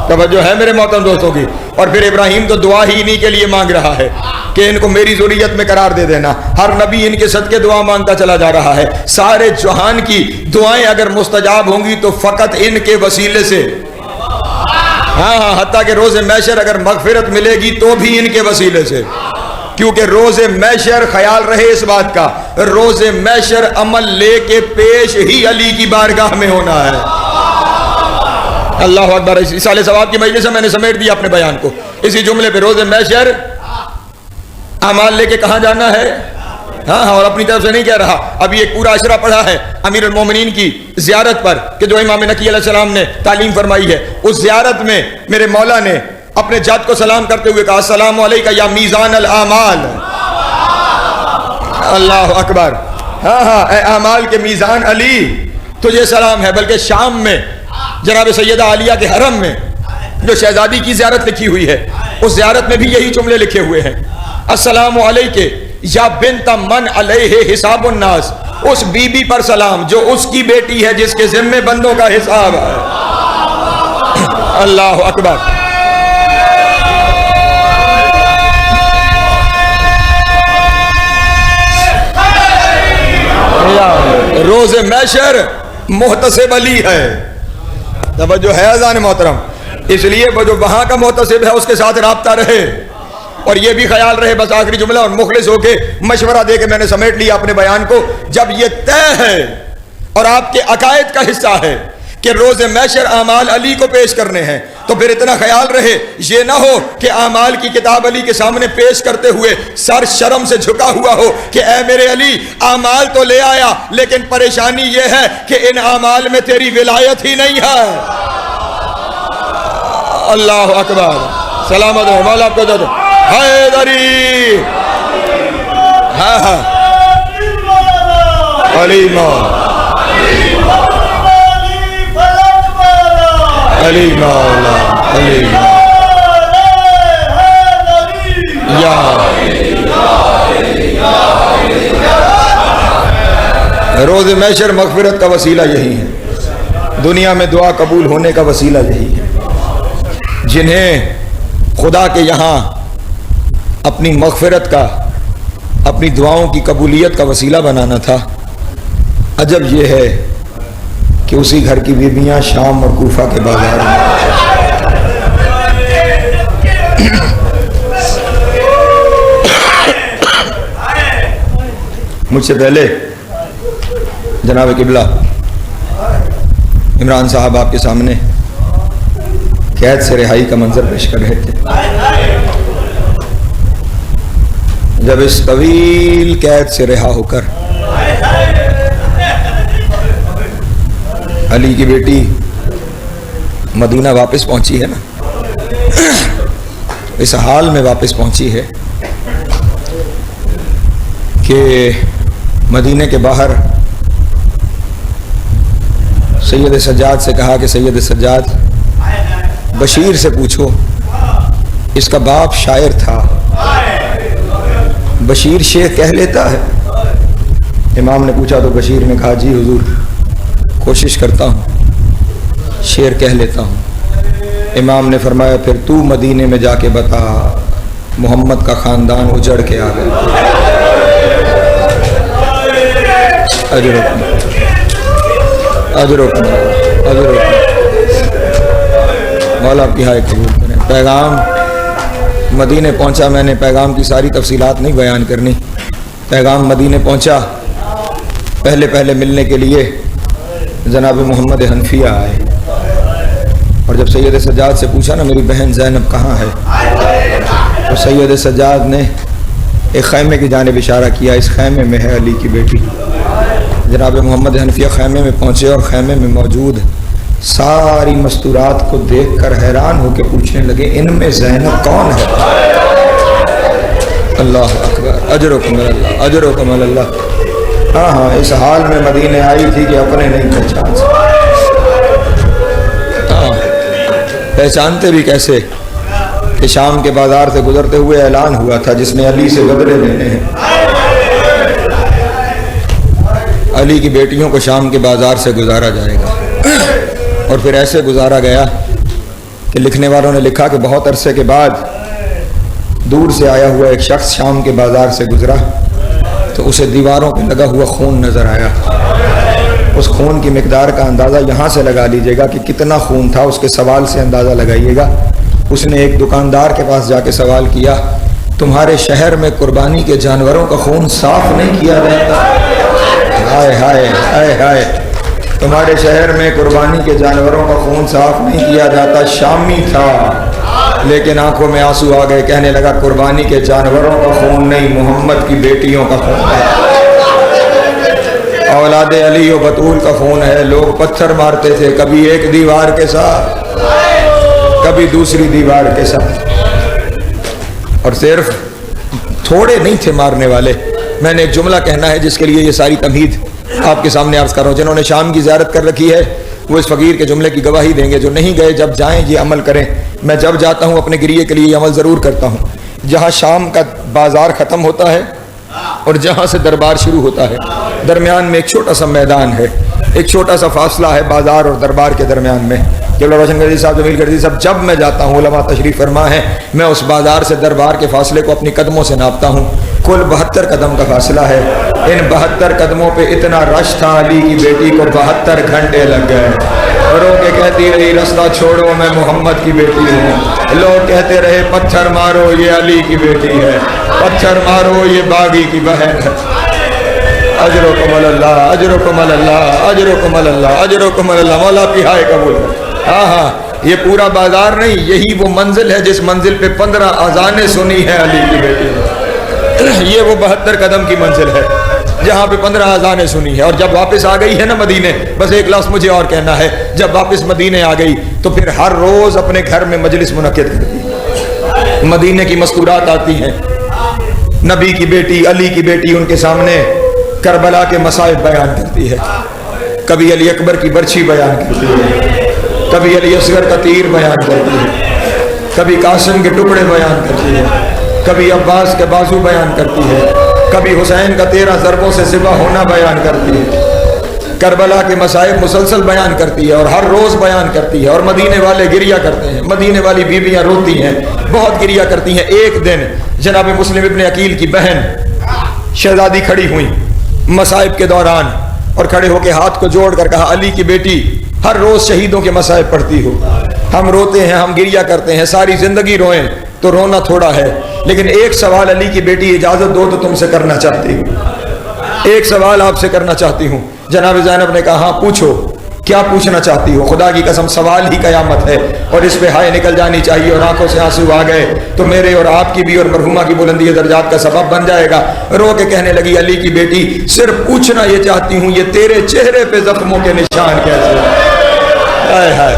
توجہ ہے میرے محترم دوستوں کی. اور پھر ابراہیم تو دعا ہی انہی کے لیے مانگ رہا ہے کہ ان کو میری ذریت میں قرار دے دینا. ہر نبی ان کے صدقے دعا مانگتا چلا جا رہا ہے. سارے جہان کی دعائیں اگر مستجاب ہوں گی تو فقط ان کے وسیلے سے. ہاں حتیٰ کہ روز محشر اگر مغفرت ملے گی تو بھی ان کے وسیلے سے. کیونکہ روز محشر خیال رہے اس بات کا، روز محشر عمل لے کے پیش ہی علی کی بارگاہ میں ہونا ہے. اللہ اکبر. اس سال ثواب کی مجلس سے میں نے سمیٹ دیا اپنے بیان کو اسی جملے پہ. روز محشر اعمال لے کے کہاں جانا ہے. ہاں اور اپنی طرف سے نہیں کہہ رہا. ابھی ایک پورا عشرہ پڑھا ہے امیر المومنین کی زیارت پر کہ جو امام نقی علیہ السلام نے تعلیم فرمائی ہے. اس زیارت میں میرے مولا نے اپنے جد کو سلام کرتے ہوئے کہا السلام علیکہ یا میزان الاعمال. اللہ اکبر. ہاں اے اعمال کے میزان علی تجھے سلام ہے. بلکہ شام میں جناب سیدہ عالیہ کے حرم میں جو شہزادی کی زیارت لکھی ہوئی ہے اس زیارت میں بھی یہی جملے لکھے ہوئے ہیں السلام علیکہ یا بنت من علیہ حساب الناس. اس بی بی پر سلام جو اس کی بیٹی ہے جس کے ذمے بندوں کا حساب ہے. اللہ اکبر. روز محشر محتسب علی ہے. توجہ ہے اذان محترم. اس لیے وہ جو وہاں کا محتسب ہے اس کے ساتھ رابطہ رہے. اور یہ بھی خیال رہے بس آخری جملہ اور مخلص ہو کے مشورہ دے کے میں نے سمیٹ لیا اپنے بیان کو. جب یہ طے ہے اور آپ کے عقائد کا حصہ ہے کہ روز محشر اعمال علی کو پیش کرنے ہیں تو پھر اتنا خیال رہے یہ نہ ہو کہ اعمال کی کتاب علی کے سامنے پیش کرتے ہوئے سر شرم سے جھکا ہوا ہو کہ اے میرے علی اعمال تو لے آیا لیکن پریشانی یہ ہے کہ ان اعمال میں تیری ولایت ہی نہیں ہے. اللہ اکبر. سلامت ہے مولا آپ کو دو حیدری. ہاں علی مولا علی مولا علی یا روز محشر مغفرت کا وسیلہ یہی ہے. دنیا میں دعا قبول ہونے کا وسیلہ یہی ہے. جنہیں خدا کے یہاں اپنی مغفرت کا اپنی دعاؤں کی قبولیت کا وسیلہ بنانا تھا عجب یہ ہے کہ اسی گھر کی بیویاں شام اور کوفہ کے بازار میں مجھ سے پہلے جناب قبلہ عمران صاحب آپ کے سامنے قید سے رہائی کا منظر پیش کر رہے تھے. جب اس طویل قید سے رہا ہو کر علی کی بیٹی مدینہ واپس پہنچی ہے نا اس حال میں واپس پہنچی ہے کہ مدینے کے باہر سید سجاد سے کہا کہ سید سجاد بشیر سے پوچھو اس کا باپ شاعر تھا بشیر شعر کہہ لیتا ہے. امام نے پوچھا تو بشیر نے کہا جی حضور کوشش کرتا ہوں شعر کہہ لیتا ہوں. امام نے فرمایا پھر تو مدینے میں جا کے بتا محمد کا خاندان اجڑ کے آ گیا. مولا آپ کی ہائے قبول کریں. پیغام مدینے پہنچا. میں نے پیغام کی ساری تفصیلات نہیں بیان کرنی. پیغام مدینے پہنچا. پہلے ملنے کے لیے جناب محمد حنفیہ آئے اور جب سید سجاد سے پوچھا نا میری بہن زینب کہاں ہے تو سید سجاد نے ایک خیمے کی جانب اشارہ کیا. اس خیمے میں ہے علی کی بیٹی. جناب محمد حنفیہ خیمے میں پہنچے اور خیمے میں موجود ساری مستورات کو دیکھ کر حیران ہو کے پوچھنے لگے ان میں زینب کون ہے؟ اللہ اکبر، اجرکم اللہ، اجرکم اللہ۔ ہاں اس حال میں مدینے آئی تھی کہ اپنے نہیں پہچان سکتے۔ ہاں پہچانتے بھی کیسے کہ شام کے بازار سے گزرتے ہوئے اعلان ہوا تھا جس نے علی سے بدلے لینے ہیں، علی کی بیٹیوں کو شام کے بازار سے گزارا جائے گا۔ اور پھر ایسے گزارا گیا کہ لکھنے والوں نے لکھا کہ بہت عرصے کے بعد دور سے آیا ہوا ایک شخص شام کے بازار سے گزرا تو اسے دیواروں پہ لگا ہوا خون نظر آیا۔ اس خون کی مقدار کا اندازہ یہاں سے لگا لیجئے گا کہ کتنا خون تھا، اس کے سوال سے اندازہ لگائیے گا۔ اس نے ایک دکاندار کے پاس جا کے سوال کیا تمہارے شہر میں قربانی کے جانوروں کا خون صاف نہیں کیا جاتا؟ ہائے ہائے ہائے ہائے، تمہارے شہر میں قربانی کے جانوروں کا خون صاف نہیں کیا جاتا۔ شامی تھا لیکن آنکھوں میں آنسو آ گئے، کہنے لگا قربانی کے جانوروں کا خون نہیں، محمد کی بیٹیوں کا خون ہے، اولاد علی و بطول کا خون ہے۔ لوگ پتھر مارتے تھے، کبھی ایک دیوار کے ساتھ کبھی دوسری دیوار کے ساتھ، اور صرف تھوڑے نہیں تھے مارنے والے۔ میں نے ایک جملہ کہنا ہے جس کے لیے یہ ساری تمہید آپ کے سامنے عرض کر رہا ہوں۔ جنہوں نے شام کی زیارت کر رکھی ہے وہ اس فقیر کے جملے کی گواہی دیں گے، جو نہیں گئے جب جائیں یہ عمل کریں۔ میں جب جاتا ہوں اپنے گریے کے لیے یہ عمل ضرور کرتا ہوں۔ جہاں شام کا بازار ختم ہوتا ہے اور جہاں سے دربار شروع ہوتا ہے درمیان میں ایک چھوٹا سا میدان ہے، ایک چھوٹا سا فاصلہ ہے بازار اور دربار کے درمیان میں۔ جب روشن گردی صاحب، جمیل گردی صاحب، جب میں جاتا ہوں، علماء تشریف فرما ہے، میں اس بازار سے دربار کے فاصلے کو اپنی قدموں سے ناپتا ہوں۔ کل 72 قدم کا فاصلہ ہے۔ ان 72 قدموں پہ اتنا رش تھا، علی کی بیٹی کو 72 گھنٹے لگ گئے۔ رو کے کہتی رہی رستہ چھوڑو میں محمد کی بیٹی ہوں۔ لوگ کہتے رہے پتھر مارو یہ علی کی بیٹی ہے، پتھر مارو یہ باغی کی بہن ہے۔ اجرکم اللہ، اجرکم اللہ، اجرکم اللہ، اجرکم اللہ، مولا کی ہائے قبول۔ ہاں ہاں، یہ پورا بازار نہیں، یہی وہ منزل ہے جس منزل پہ 15 اذانیں سنی ہے علی کی بیٹی نے۔ یہ وہ 72 قدم کی منزل ہے جہاں پہ 15 اذانیں سنی ہے۔ اور جب واپس آ گئی ہے نا مدینے، بس ایک لفظ مجھے اور کہنا ہے، جب واپس مدینے آ گئی تو پھر ہر روز اپنے گھر میں مجلس منعقد کرتی ہے۔ مدینے کی مذکورات آتی ہیں، نبی کی بیٹی، علی کی بیٹی ان کے سامنے کربلا کے مصائب بیان کرتی ہے۔ کبھی علی اکبر کی برچھی بیان کرتی ہے، کبھی علی اصغر کا تیر بیان کرتی ہے، کبھی قاسم کے ٹکڑے بیان کرتی ہے، کبھی عباس کے بازو بیان کرتی ہے، کبھی حسین کا 13 ضربوں سے ذبح ہونا بیان کرتی ہے۔ کربلا کے مصائب مسلسل بیان کرتی ہے اور ہر روز بیان کرتی ہے، اور مدینے والے گریہ کرتے ہیں، مدینے والی بیویاں روتی ہیں، بہت گریہ کرتی ہیں۔ ایک دن جناب مسلم ابن عقیل کی بہن شہزادی کھڑی ہوئی مصائب کے دوران اور کھڑے ہو کے ہاتھ کو جوڑ کر کہا علی کی بیٹی ہر روز شہیدوں کے مصائب پڑھتی ہو، ہم روتے ہیں، ہم گریہ کرتے ہیں، ساری زندگی روئیں تو رونا تھوڑا ہے، لیکن ایک سوال علی کی بیٹی اجازت دو تو تم سے کرنا چاہتی ہوں، ایک سوال آپ سے کرنا چاہتی ہوں۔ جناب زینب نے کہا ہاں پوچھو، کیا پوچھنا چاہتی ہو؟ خدا کی قسم سوال ہی قیامت ہے اور اس پہ ہائے نکل جانی چاہیے، اور آنکھوں سے آنسو آ گئے تو میرے اور آپ کی بھی اور مرحومہ کی بلندی درجات کا سبب بن جائے گا۔ رو کے کہنے لگی علی کی بیٹی صرف پوچھنا یہ چاہتی ہوں، یہ تیرے چہرے پہ زخموں کے نشان کیسے ہیں؟ ہائے ہائے،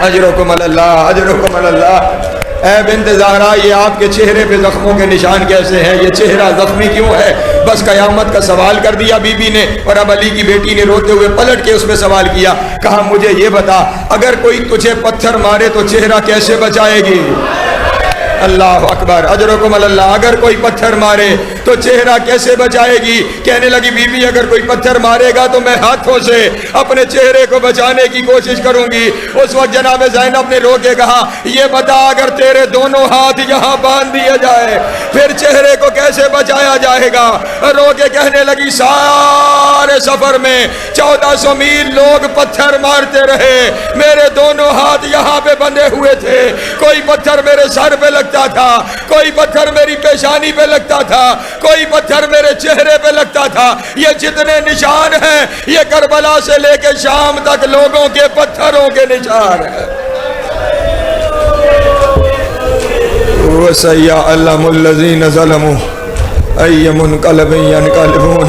اجرکم اللہ، اجرکم اللہ۔ اے بنت زہرا، یہ آپ کے چہرے پہ زخموں کے نشان کیسے ہیں؟ یہ چہرہ زخمی کیوں ہے؟ بس قیامت کا سوال کر دیا بی بی نے، اور اب علی کی بیٹی نے روتے ہوئے پلٹ کے اس میں سوال کیا، کہا مجھے یہ بتا اگر کوئی تجھے پتھر مارے تو چہرہ کیسے بچائے گی؟ اللہ اکبر، اجرکم اللہ۔ اگر کوئی پتھر مارے تو چہرہ کیسے بچائے گی؟ کہنے لگی بی بی اگر کوئی پتھر مارے گا تو میں ہاتھوں سے اپنے چہرے کو بچانے کی کوشش کروں گی۔ اس وقت جناب زینب نے رو کے کہا یہ بتا اگر تیرے دونوں ہاتھ یہاں باندھ دیے جائے پھر چہرے کو کیسے بچایا جائے گا؟ رو کے کہنے لگی سارے سفر میں 1400 میل لوگ پتھر مارتے رہے، میرے دونوں ہاتھ یہاں پہ بندھے ہوئے تھے، کوئی پتھر میرے سر پہ لگتا تھا، کوئی پتھر میری پیشانی پہ لگتا تھا، کوئی پتھر میرے چہرے پہ لگتا تھا۔ یہ جتنے نشان ہیں یہ کربلا سے لے کے شام تک لوگوں کے پتھروں کے نشان ہیں۔ وَسَيَعْلَمُ الَّذِينَ ظَلَمُوا أَيَّ مُنْقَلَبٍ يَنْقَلِبُونَ